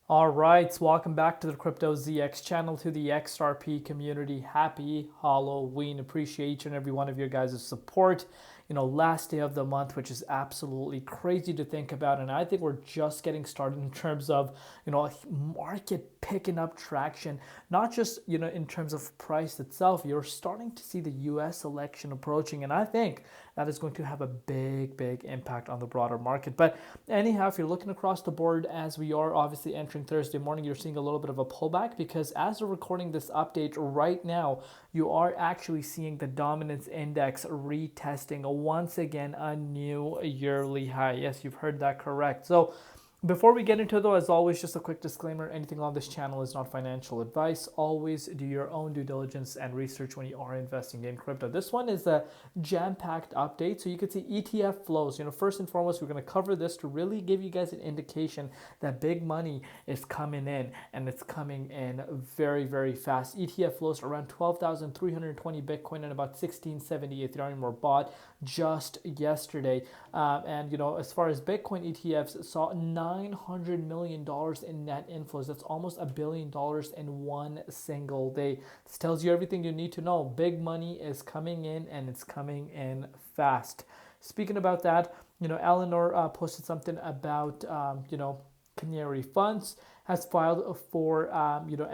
All right, welcome back to the Crypto ZX channel, to the XRP community. Happy Halloween. Appreciate each and every one of your guys' support. Last day of the month, which is absolutely crazy to think about. And I think we're just getting started in terms of, market picking up traction, not just, in terms of price itself. You're starting to see the US election approaching. And I think that is going to have a big impact on the broader market. But anyhow, if you're looking across the board, as we are obviously entering Thursday morning, you're seeing a little bit of a pullback because as we're recording this update right now, you are actually seeing the dominance index retesting once again a new yearly high. Yes, you've heard that correct. So before we get into it, though, as always, just a quick disclaimer, anything on this channel is not financial advice. Always do your own due diligence and research when you are investing in crypto. This one is a jam-packed update, so you can see ETF flows. First and foremost, we're going to cover this to really give you guys an indication that big money is coming in, and it's coming in very fast. ETF flows around 12,320 Bitcoin and about 1670 Ethereum were bought just yesterday. And as far as Bitcoin ETFs, saw $900 million in net inflows. That's almost $1 billion in one single day. This tells you everything you need to know. Big money is coming in, and it's coming in fast. Speaking about that, Eleanor posted something about, Canary Funds has filed for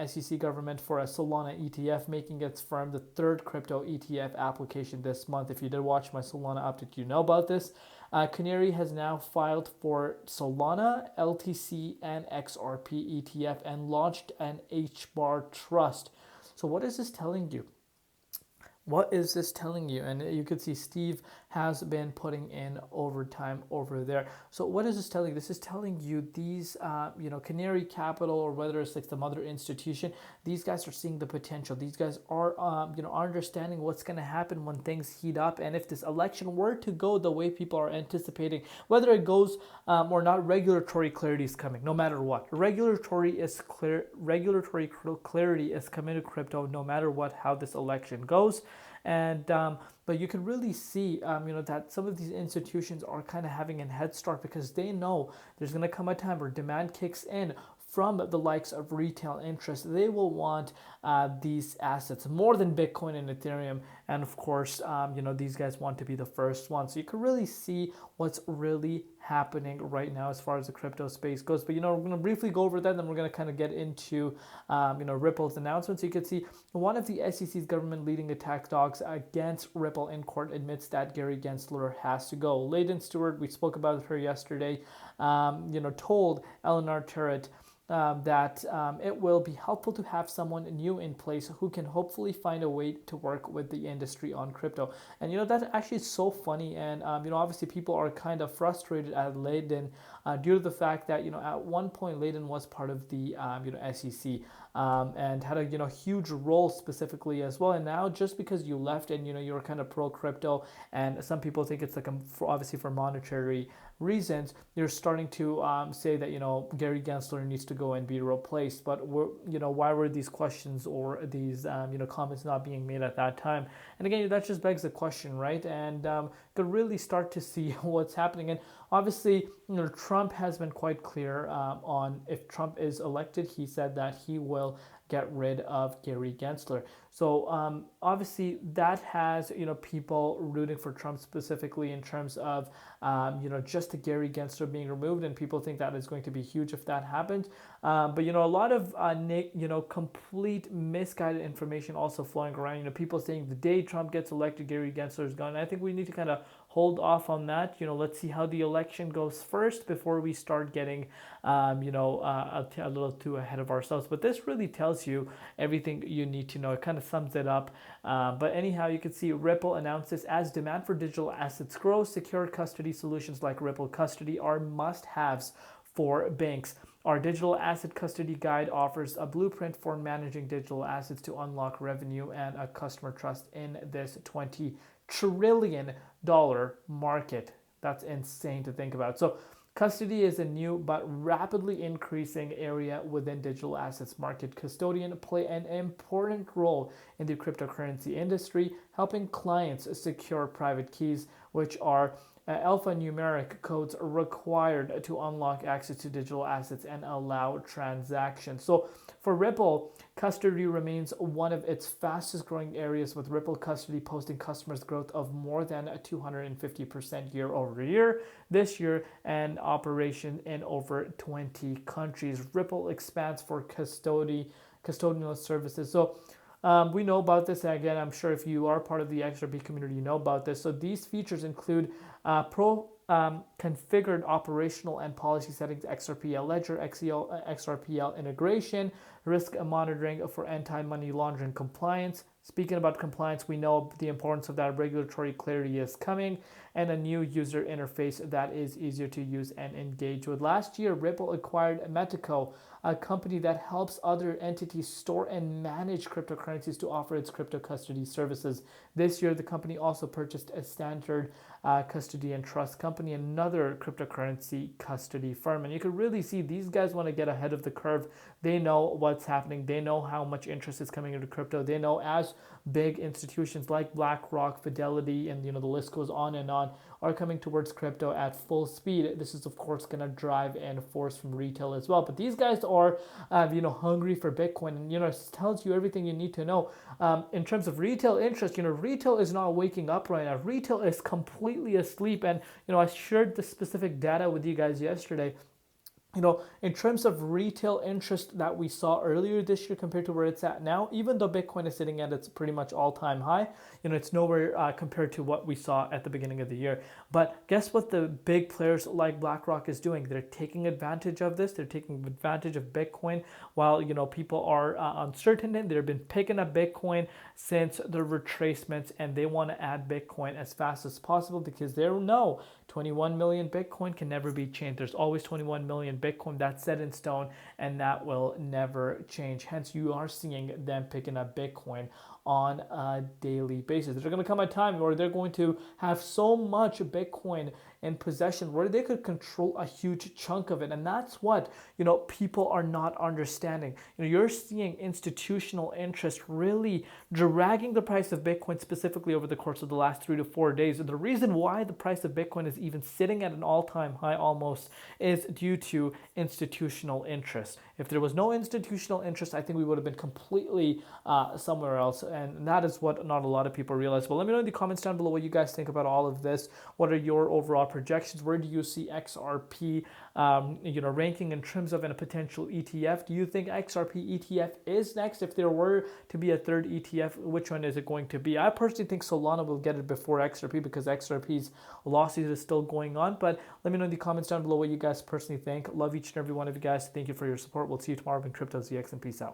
SEC government for a Solana ETF, making its firm the third crypto ETF application this month. If you did watch my Solana update, you know about this. Canary has now filed for Solana, LTC, and XRP ETF and launched an HBAR trust. So what is this telling you? What is this telling you? And you could see Steve has been putting in overtime over there. So what is this telling you? This is telling you these, Canary Capital, or whether it's like some other institution, these guys are seeing the potential. These guys are, understanding what's going to happen when things heat up. And if this election were to go the way people are anticipating, whether it goes or not, regulatory clarity is coming, no matter what. Regulatory clarity is coming to crypto, no matter what, how this election goes. And but you can really see that some of these institutions are kind of having a head start because they know there's going to come a time where demand kicks in from the likes of retail interest. They will want these assets more than Bitcoin and Ethereum, and of course these guys want to be the first ones. So you can really see what's really happening right now as far as the crypto space goes. But we're going to briefly go over that, then we're going to kind of get into Ripple's announcement. So you can see one of the SEC's government leading attack dogs against Ripple in court admits that Gary Gensler has to go. Layden Stewart, we spoke about her yesterday, told Eleanor Turret that it will be helpful to have someone new in place who can hopefully find a way to work with the industry on crypto. And that actually is so funny. And obviously people are kind of frustrated at Layden due to the fact that at one point Layden was part of the SEC and had a huge role specifically as well. And now just because you left and you're kind of pro crypto, and some people think it's like obviously for monetary reasons, you're starting to say that Gary Gensler needs to go and be replaced. But why were these questions or these comments not being made at that time? And again, that just begs the question, right? And could really start to see what's happening. And obviously, Trump has been quite clear on, if Trump is elected, he said that he will get rid of Gary Gensler. So obviously that has people rooting for Trump specifically in terms of just the Gary Gensler being removed, and people think that is going to be huge if that happens. But a lot of complete misguided information also flowing around. People saying the day Trump gets elected, Gary Gensler is gone. And I think we need to kind of hold off on that. Let's see how the election goes first before we start getting a little too ahead of ourselves. But this really tells you everything you need to know. It kind of sums it up. But anyhow, you can see Ripple announces as demand for digital assets grows, secure custody solutions like Ripple Custody are must-haves for banks. Our digital asset custody guide offers a blueprint for managing digital assets to unlock revenue and a customer trust in this $20 trillion market. That's insane to think about. So custody is a new but rapidly increasing area within digital assets market. Custodians play an important role in the cryptocurrency industry, helping clients secure private keys, which are alphanumeric codes required to unlock access to digital assets and allow transactions. So for Ripple, custody remains one of its fastest growing areas, with Ripple custody posting customers growth of more than 250% year over year this year, and operation in over 20 countries. Ripple expands for custodial services. So we know about this. And again, I'm sure if you are part of the XRP community, you know about this. So these features include configured operational and policy settings, XRPL ledger, XRPL integration, risk monitoring for anti-money laundering compliance. Speaking about compliance, we know the importance of that. Regulatory clarity is coming, and a new user interface that is easier to use and engage with. Last year, Ripple acquired Metaco, a company that helps other entities store and manage cryptocurrencies to offer its crypto custody services. This year, the company also purchased a standard custody and trust company, another cryptocurrency custody firm. And you can really see these guys want to get ahead of the curve. They know what's happening. They know how much interest is coming into crypto. They know as big institutions like BlackRock, Fidelity, and the list goes on and on, are coming towards crypto at full speed. This is of course going to drive and force from retail as well. But these guys are hungry for Bitcoin, and it tells you everything you need to know. In terms of retail interest, retail is not waking up right now. Retail is completely asleep, and I shared the specific data with you guys yesterday. In terms of retail interest that we saw earlier this year compared to where it's at now, even though Bitcoin is sitting at its pretty much all-time high, it's nowhere compared to what we saw at the beginning of the year. But guess what the big players like BlackRock is doing? They're taking advantage of this. They're taking advantage of Bitcoin while, people are uncertain. They've been picking up Bitcoin since the retracements, and they want to add Bitcoin as fast as possible because they know 21 million Bitcoin can never be changed. There's always 21 million Bitcoin. That's set in stone, and that will never change. Hence, you are seeing them picking up Bitcoin on a daily basis. There's going to come a time where they're going to have so much Bitcoin in possession where they could control a huge chunk of it. And that's what, people are not understanding. You're seeing institutional interest really dragging the price of Bitcoin specifically over the course of the last 3 to 4 days. And the reason why the price of Bitcoin is even sitting at an all-time high almost is due to institutional interest. If there was no institutional interest, I think we would have been completely somewhere else. And that is what not a lot of people realize. But let me know in the comments down below what you guys think about all of this. What are your overall projections? Where do you see XRP ranking in terms of a potential ETF? Do you think XRP ETF is next? If there were to be a third ETF, which one is it going to be? I personally think Solana will get it before XRP because XRP's losses is still going on. But let me know in the comments down below what you guys personally think. Love each and every one of you guys. Thank you for your support. We'll see you tomorrow in Crypto ZX, and peace out.